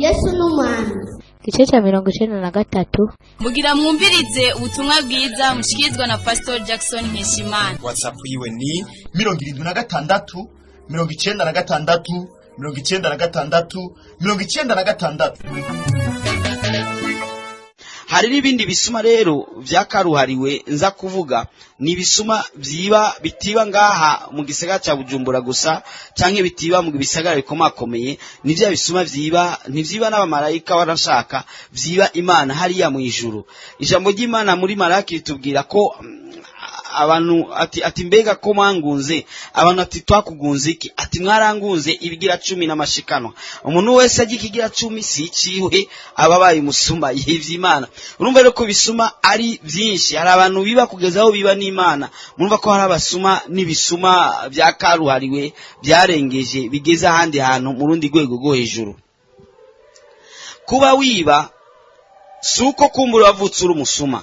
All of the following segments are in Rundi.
Yesu n'umwami. Igice cya 93 mugira mwumvirize ubutumwa bwiza mushikirizwa na Pastor Jackson Nkeshimana. WhatsApp yiwe ni 76 96 96 96. Hari n'ibindi bisuma rero vyakaruhariwe nza kuvuga ni bisuma vyiba bitiba ngaha mu gisagara ca Bujumbura gusa canke bitiba mu bisagara bikomakomeye. Ni vya bisuma vyiba ntivyiba n'abamarayika barashaka vyiba Imana hariya mu ijuru. Ijambo ry'Imana muri Malaki ritubwira ko abantu ati mbega ko mwangunze abantu ati twakugunze iki ati mwarangunze ibigira 10 n'amashikanwa. Umuntu wese agikigira 10 si iciwe ababaye umusuma yivye Imana. Urumva rero ko bisuma ari byinshi, hari abantu biba kugeza aho biba n'Imana. Murumva ko hari abasuma n'ibisuma byakaruhariwe byarengeje bigeze ahandi hantu mu rundi rwego rwo hejuru. Kuba wiba suko kumbura wavutse uri umusuma,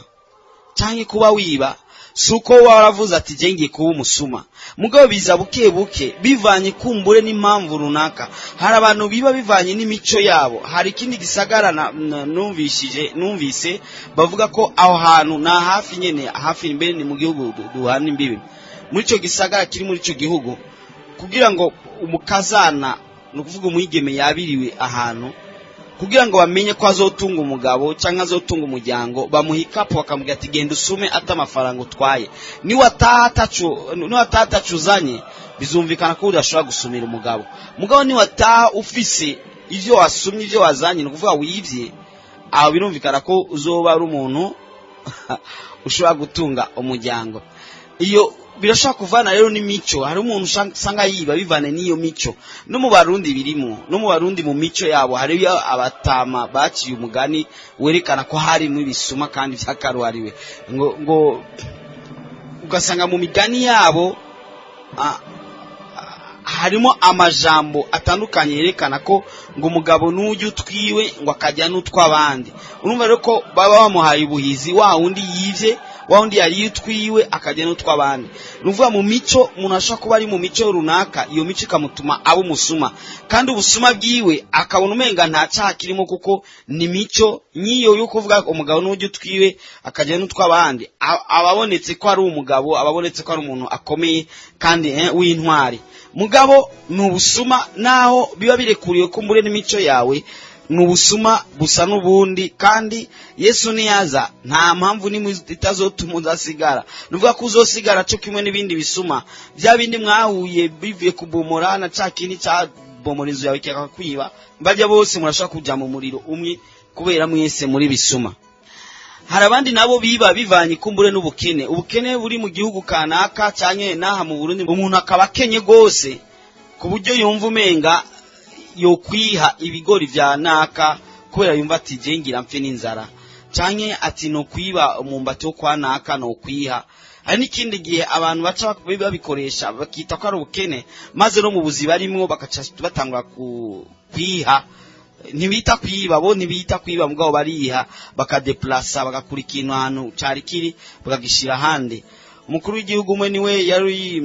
canke kuba wiba suko waravuze ati jengiye kuba umusuma. Mugabo biza buke buke bivanye kumbure n'impamvu runaka. Hari abantu biba bivanye n'imico yabo. Hari ikindi gisagara numvise bavuga ko aho hantu na hafi nyene hafi imbere ni mu gihugu duhana imbibi. Muri ico gisagara kiri muri ico gihugu kugira ngo umukazana no kuvuga umwigeme yabiriwe ahantu kugira ngo bamenye ko azotunga umugabo cyangwa azotunga umuryango bamuhikapo bakamubwira ati genda usume ata amafaranga utwaye. Ni watatacuzanye bizumvikana ko udashobora gusumira umugabo. Mugabo ni wataha ufise ivyo wasumye ivyo wazanye no kuvuga wivye aho birumvikana ko uzoba ari umuntu ushobora gutunga umuryango. Iyo birashaka kuvana rero n'imico. Hari umuntu usanga yiba bivane n'iyo mico. No mu Barundi birimo, no mu Barundi mu mico yabo hari abatama baciye umugani werekana ko hari mu bisuma kandi vyakaruhariwe ngo ugasanga mu migani yabo harimo amajambo atandukanye yerekana ko ngo umugabo nujye utwiwe ngo akajya n'utwabandi. Urumva rero ko baba bamuhaye ubuhizi wa undi yivye wa undi yari utwiwe akajya n'utwabandi. Nuvuga mu mico umuntu ashaka kuba ari mu mico runaka, iyo mico ikamutuma abo musuma kandi ubusuma bwiwe akabona umenga nta cyaha kirimo kuko ni mico nyiyo yo kuvuga umugabo nujye utwiwe akajya n'utwabandi. Ababonetse ko ari umugabo, ababonetse ko ari umuntu akomeye kandi w'intwari. Mugabo n'ubusuma naho biba birekuriye ko mbure n'imico yawe n'ubusuma busa n'ubundi kandi Yesu niyaza nta mpamvu nimwe itazotuma uzasigara. Nuvuga ko uzosigara cyo kimwe n'ibindi bisuma bya bindi mwahuye bivuye kubomora na cakini ca bomorizo yawe cyakakwiba mbajya bose murashaka kuja mu muriro umwe kubera mwese muri bisuma. Hari abandi nabo biba bivanye kumbure n'ubukene. Ubukene buri mu gihugu kanaka cyanye naha mu Burundi umuntu akaba kenye gose ku buryo yumva umenga yo kwiha ibigori vya naka kubera yumva ati jengira mfe n'inzara canke ati no kwiba umumbati wo kwa naka no kwiha. Hari n'ikindi gihe abantu baca babikoresha bakita ko ari ubukene maze no mu buzi barimwo bakaca batangura kwiha. Ntibita kwiba bo ntibita kwiba mugabo bariha bakadeplasa bagakura ikintu ahantu cari kiri bagagishira hande. Umukuru w'igihugu umwe niwe yari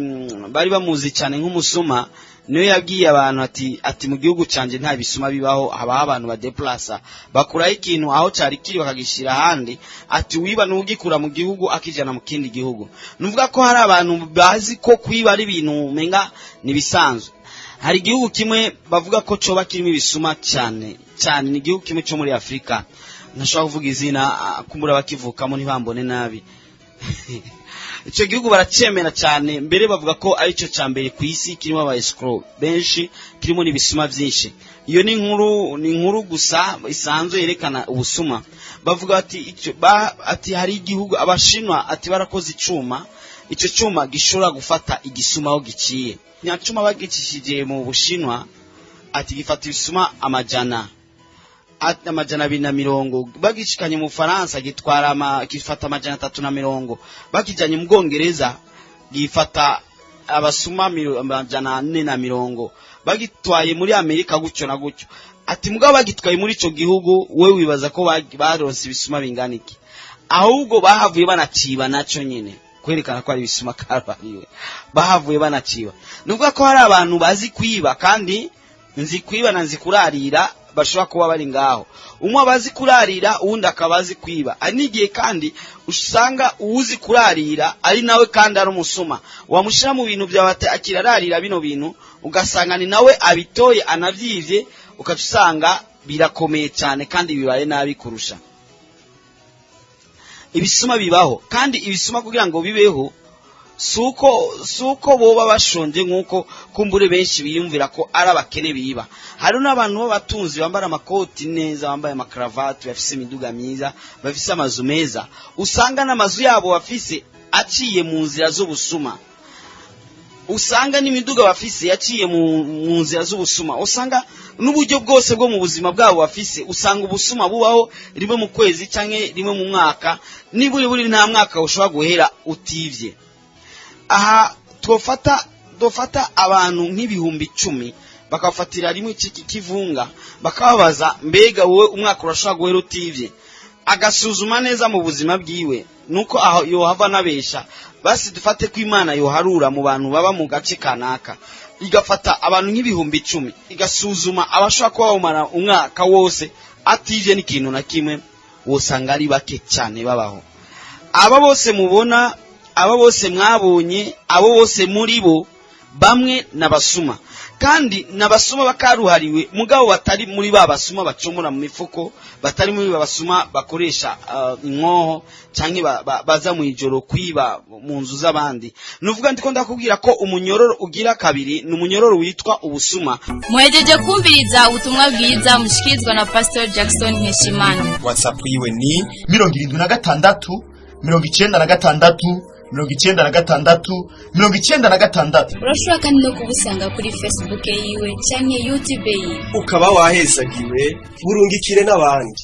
bari bamuzi cyane nk'umusuma niwe yabwiye abantu ati mu gihugu canje nta bisuma bibaho haba abantu badeplasa bakuraho ikintu aho cari kiri bakagishira handi ati wiba n'ugikura mu gihugu akijana mu kindi gihugu. Nuvuga ko hari abantu bazi ko kwiba ari ibintu menga nibisanzwe. Hari igihugu kimwe bavuga ko coba kirimo ibisuma cyane ni igihugu kimwe cyo muri Afrika. Ntashobora kuvuga izina kumbura bakivukamo ntibambone nabi. Ico gihugu baracemera cyane mbere bavuga ko ari cyo cyambere ku isi kirimo aba escrow benshi kirimo n'ibisuma byinshi. Iyo ni inkuru gusa isanzwe yerekana ubusuma. Bavuga ati hari igihugu Abashinwa ati barakoze icuma, ico cuma gishobora gufata igisuma aho giciye. Nyacuma bagicishije mu Bushinwa ati gifata ibisuma amajana 240 bagishikanye mu Faransa gifata amajana 340 bakijanye mu Bwongereza gifata abasuma amajana 440 bagitwaye muri Amerika gucyo na gucyo. Ati mugabo bagitwaye muri ico gihugu we wibaza ko baronse ibisuma bingana iki? Ahubwo bahavuye banaciba naco nyene kwerekana ko ari ibisuma karuhariwe bahavuye banaciwe. Nuvuga ko hari abantu bazi kwiba kandi nzi kwiba na nzi kurarira bashobora kuba bari ngaho. Umwe abazi kurarira uwundi akabazi kwiba. Ari nigiye kandi usanga uwuzi kurarira ari nawe kandi ari umusuma. Wamushira mu bintu byawe akirararira bino bintu ugasanga ni nawe abitoye anavyivye ukacusanga birakomeye cyane kandi bibaye nabi kurusha. Ibisuma bibaho kandi ibisuma kugira ngo bibeho suko boba bashonje nkuko kumbure benshi biyumvira ko ari abakene biba. Hari n'abantu b'abatunzi bambara amakoti neza, bambaye amakravat, bafise imiduga myiza, bafise amazu meza, usanga n'amazu yabo bafise aciye mu nzira z'ubusuma. Usanga n'imiduga bafise yaciye mu nzira z'ubusuma. Usanga n'uburyo bwose bwo mu buzima bwabo bafise usanga ubusuma bubaho rimwe mu kwezi canke rimwe mu mwaka, niburi nta mwaka ushobora guhera utivye. Aha dofata abantu nk'ibihumbi 10 bakafatira rimwe ciki kivunga bakababaza mbega wowe umwaka urashobora guhera utivye, agasuzuma neza mu buzima bwiwe nuko aho yohava nabesha. Basi dufate ko Imana yoharura mu bantu baba mu gace kanaka igafata abantu nk'ibihumbi 10 igasuzuma abashobora kuba bamara umwaka wose ativye n'ikintu na kimwe, wosanga ari bake cyane babaho. Aba bose mubona, abo bose mwabonye, abo bose muri bo bamwe nabasuma kandi nabasuma bakaruhariwe mugabo batari muri babasuma bacomora mu mifuko, batari muri babasuma bakoresha inkoho canke baza mu ijoro kwiba mu nzu z'abandi. Nuvuga ndiko ndakubwira ko umunyororo ugira kabiri ni umunyororo witwa ubusuma. Muhejeje kumviriza ubutumwa bwiza mushikizwa na Pastor Jackson Nkeshimana. WhatsApp yiwe ni 76 96 96. Urashobora kandi no kubusanga kuri Facebook yiwe canke YouTube yiwe. Ukaba wahezagiwe burungikire n'abandi.